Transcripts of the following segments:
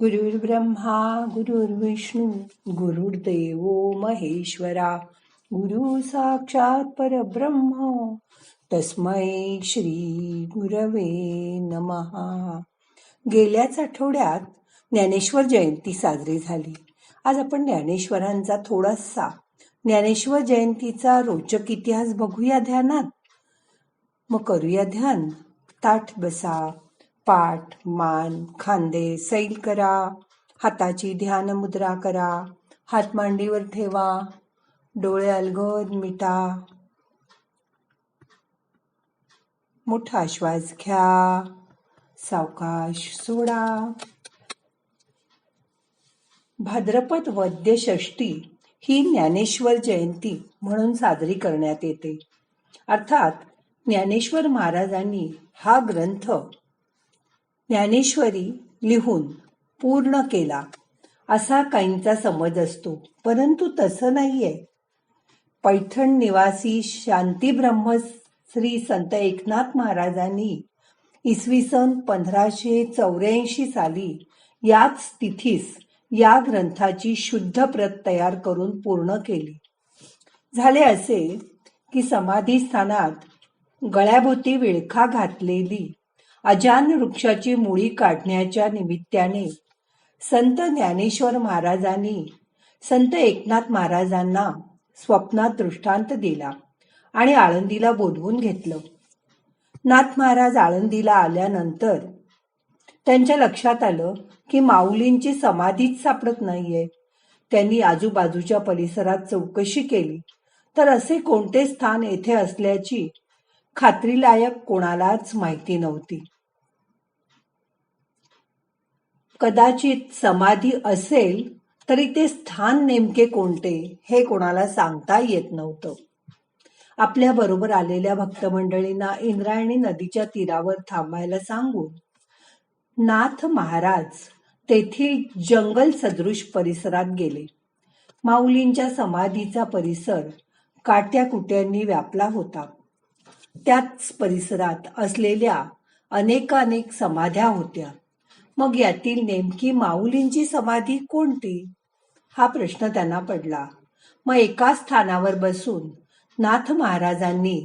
गुरुर्ब्रह्मा गुरुर्विष्णू गुरुर्देव महेश्वरा गुरु साक्षात परब्रह्म तस्मै श्री गुरवे नमहा. गेल्याच आठवड्यात ज्ञानेश्वर जयंती साजरी झाली. आज आपण ज्ञानेश्वरांचा थोडासा ज्ञानेश्वर जयंतीचा रोचक इतिहास बघूया ध्यानात. मग करूया ध्यान. ताठ बसा, पाठ मान खांदे सैल करा, हाताची ध्यान मुद्रा करा, हात मांडीवर ठेवा, डोळे अलगद मिटा. मोठा श्वास घ्या, सावकाश सोडा. भाद्रपद वद्य षष्टी ही ज्ञानेश्वर जयंती म्हणून साजरी करण्यात येते. अर्थात ज्ञानेश्वर महाराजांनी हा ग्रंथ ज्ञानेश्वरी लिहून पूर्ण केला असा काहींचा समज असतो, परंतु तसं नाहीये. पैठण निवासी शांतीब्रह्म श्री संत एकनाथ महाराजांनी इसवी सन 1584 साली याच तिथीस या ग्रंथाची शुद्ध प्रत तयार करून पूर्ण केली. झाले असे की समाधी स्थानात गळ्याभोवती विळखा घातलेली अजान वृक्षाची मुळी काढण्याच्या निमित्ताने संत ज्ञानेश्वर महाराजांनी संत एकनाथ महाराजांना स्वप्नात दृष्टांत दिला आणि आळंदीला बोलवून घेतलं. नाथ महाराज आळंदीला आल्यानंतर त्यांच्या लक्षात आलं की माऊलींची समाधीच सापडत नाहीये. त्यांनी आजूबाजूच्या परिसरात चौकशी केली तर असे कोणते स्थान येथे असल्याची खात्रीलायक कोणालाच माहिती नव्हती. कदाचित समाधी असेल तरी ते स्थान नेमके कोणते हे कोणाला सांगता येत नव्हतं. आपल्या बरोबर आलेल्या भक्तमंडळींना इंद्रायणी नदीच्या तीरावर थांबायला सांगून नाथ महाराज तेथील जंगल सदृश परिसरात गेले. माऊलींच्या समाधीचा परिसर काट्याकुट्यांनी व्यापला होता. त्याच परिसरात असलेल्या अनेकानेक समाध्या होत्या. मग यातील नेमकी माऊलींची समाधी कोणती हा प्रश्न त्यांना पडला. मग एका स्थानावर बसून नाथ महाराजांनी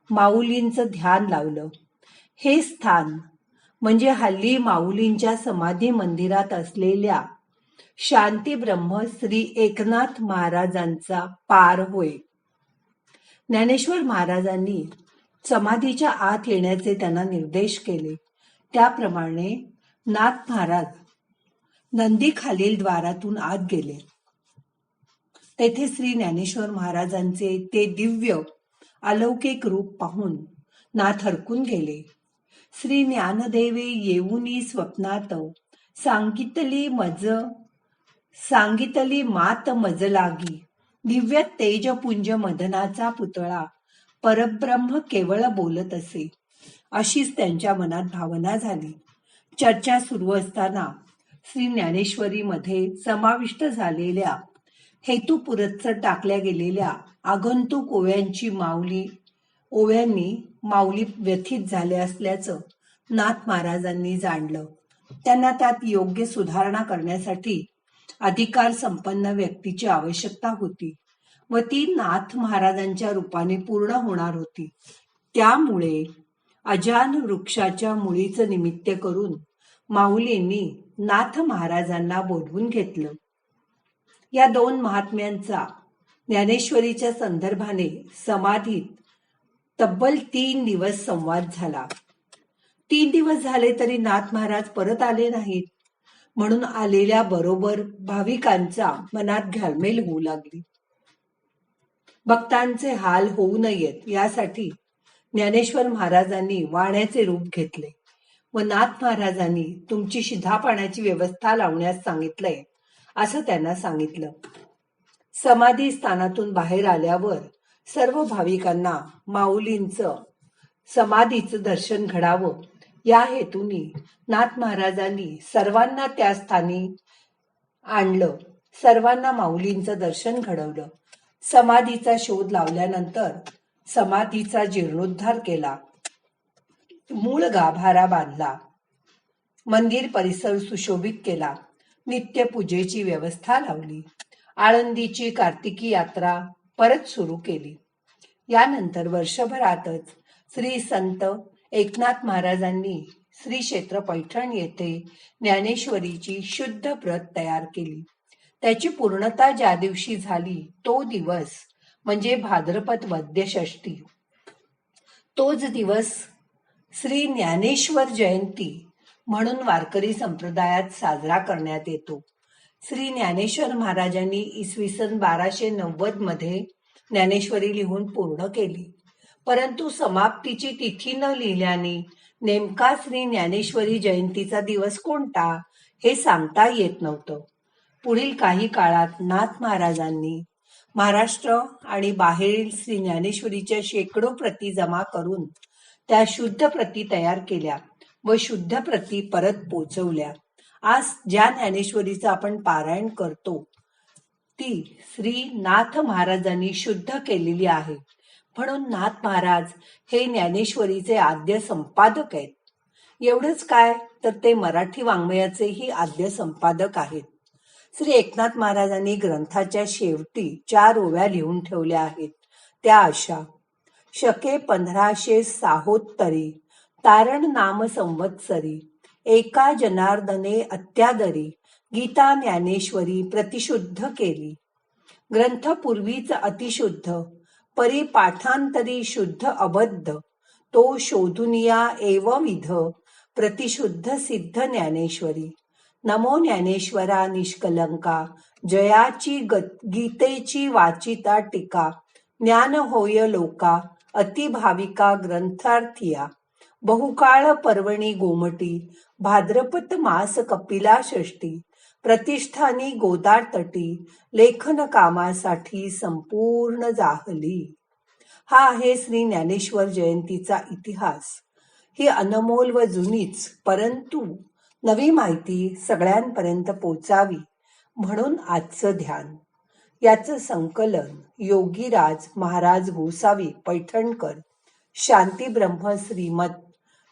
माऊलींचं ध्यान लावलं. हे स्थान म्हणजे हल्ली माऊलींच्या समाधी मंदिरात असलेल्या शांतीब्रह्म श्री एकनाथ महाराजांचा पार होय. ज्ञानेश्वर महाराजांनी समाधीच्या आत येण्याचे त्यांना निर्देश केले. त्याप्रमाणे नाथ महाराज नंदी खालील द्वारातून आत गेले. तेथे श्री ज्ञानेश्वर महाराजांचे ते दिव्य अलौकिक रूप पाहून नाथ हरकून गेले. श्री ज्ञानदेवे येऊनी स्वप्नात सांगितली मात मज लागी, दिव्य तेजपुंज मदनाचा पुतळा परब्रह्म केवळ बोलत असे, अशीच त्यांच्या मनात भावना झाली. चर्चा सुरू असताना श्री ज्ञानेश्वरी मध्ये समाविष्ट झालेल्या हेतुपुरस्सर टाकल्या गेलेल्या आगंतुक ओव्यांनी माऊली व्यथित झाले असल्याचं नाथ महाराजांनी जाणलं. त्यांना त्यात योग्य सुधारणा करण्यासाठी अधिकार संपन्न व्यक्तीची आवश्यकता होती व ती नाथ महाराजांच्या रूपाने पूर्ण होणार होती. त्यामुळे अजान वृक्षाच्या मुळीचं निमित्त करून माऊलींनी नाथ महाराजांना बोलवून घेतलं. या दोन महात्म्यांचा ज्ञानेश्वरीच्या संदर्भाने समाधीत तब्बल 3 दिवस संवाद झाला. 3 दिवस झाले तरी नाथ महाराज परत आले नाहीत, म्हणून आलेल्या बरोबर भाविकांचा मनात घालमेल होऊ लागली. भक्तांचे हाल होऊ नयेत यासाठी ज्ञानेश्वर महाराजांनी वाण्याचे रूप घेतले व नाथ महाराजांनी तुमची शिधा पाण्याची व्यवस्था लावण्यास सांगितलंय असं त्यांना सांगितलं. समाधी स्थानातून बाहेर आल्यावर सर्व भाविकांना माऊलींचं समाधीचं दर्शन घडावं या हेतूने नाथ महाराजांनी सर्वांना त्या स्थानी आणलं. सर्वांना माऊलींचं दर्शन घडवलं. समाधीचा शोध लावल्यानंतर समाधीचा जीर्णोद्धार केला. मूळ गाभारा बांधला. मंदिर परिसर सुशोभित केला. नित्यपूजेची व्यवस्था लावली. आळंदीची कार्तिकी यात्रा परत सुरू केली. यानंतर वर्षभरातच श्री संत एकनाथ महाराजांनी श्री क्षेत्र पैठण येथे ज्ञानेश्वरीची शुद्ध प्रत तयार केली. त्याची पूर्णता ज्या दिवशी झाली तो दिवस म्हणजे भाद्रपद वद्य षष्ठी. तोच दिवस श्री ज्ञानेश्वर जयंती म्हणून वारकरी संप्रदायात साजरा करण्यात येतो. श्री ज्ञानेश्वर महाराजांनी इसवी सन 1290 मध्ये ज्ञानेश्वरी लिहून पूर्ण केली. परंतु समाप्तीची तिथी न लिहिल्याने नेमका श्री ज्ञानेश्वरी जयंतीचा दिवस कोणता हे सांगता येत नव्हतं. पुढील काही काळात नाथ महाराजांनी महाराष्ट्र आणि बाहेरील श्री ज्ञानेश्वरीच्या शेकडो प्रती जमा करून त्या शुद्ध प्रती तयार केल्या व शुद्ध प्रती परत पोचवल्या. आज ज्या ज्ञानेश्वरीचं आपण पारायण करतो ती श्री नाथ महाराजांनी शुद्ध केलेली आहे. म्हणून नाथ महाराज हे ज्ञानेश्वरीचे आद्य संपादक आहेत. एवढंच काय तर ते मराठी वाङ्मयाचेही आद्य संपादक आहेत. श्री एकनाथ महाराजांनी ग्रंथाच्या शेवटी 4 ओव्या लिहून ठेवल्या आहेत. त्या अशा: शके 1576 तारण नाम संवत्सरी, एका जनार्दने अत्यादरी, गीता ज्ञानेश्वरी प्रतिशुद्ध केली. ग्रंथ पूर्वीच अतिशुद्ध, परिपाठांतरी शुद्ध अबद्ध, तो शोधुनिया एवविध, प्रतिशुद्ध सिद्ध ज्ञानेश्वरी. नमो ज्ञानेश्वरा निष्कलंका, जयाची गीतेची वाचिता टीका, ज्ञान होय लोका, अतिभाविका ग्रंथार्थिया. बहुकाळ पर्वणी गोमटी, भाद्रपद मास कपिला षष्टी, प्रतिष्ठानी गोदार तटी, लेखन कामासाठी संपूर्ण जाहली. हा आहे श्री ज्ञानेश्वर जयंतीचा इतिहास. ही अनमोल व जुनीच परंतु नवी माहिती सगळ्यांपर्यंत पोचावी म्हणून आजचं ध्यान. याचं संकलन योगीराज महाराज गोसावी पैठणकर, शांतीब्रह्म श्रीमत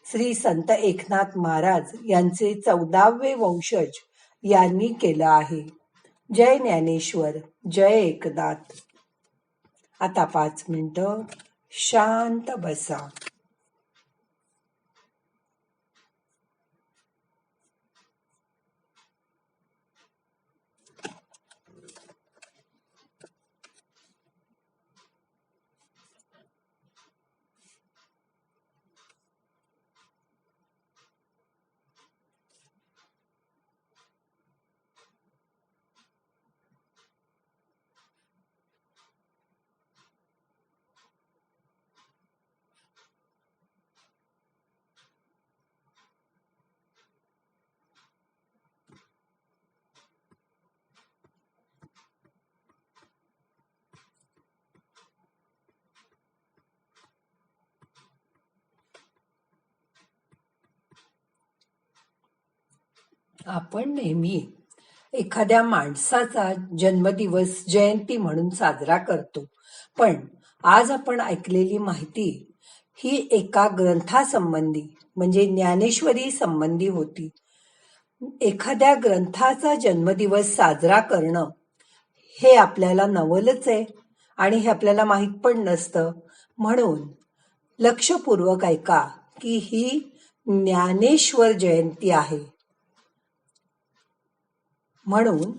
श्री संत एकनाथ महाराज यांचे 14वे वंशज यांनी केलं आहे. जय ज्ञानेश्वर, जय एकनाथ. आता 5 मिनिटं शांत बसा. आपण नेहमी एखाद्या माणसाचा जन्मदिवस जयंती म्हणून साजरा करतो. पण आज आपण ऐकलेली माहिती ही एका ग्रंथासंबंधी म्हणजे ज्ञानेश्वरी संबंधी होती. एखाद्या ग्रंथाचा जन्मदिवस साजरा करणं हे आपल्याला नवलच आहे आणि हे आपल्याला माहित पण नसतं. म्हणून लक्षपूर्वक ऐका की ही ज्ञानेश्वर जयंती आहे. म्हणून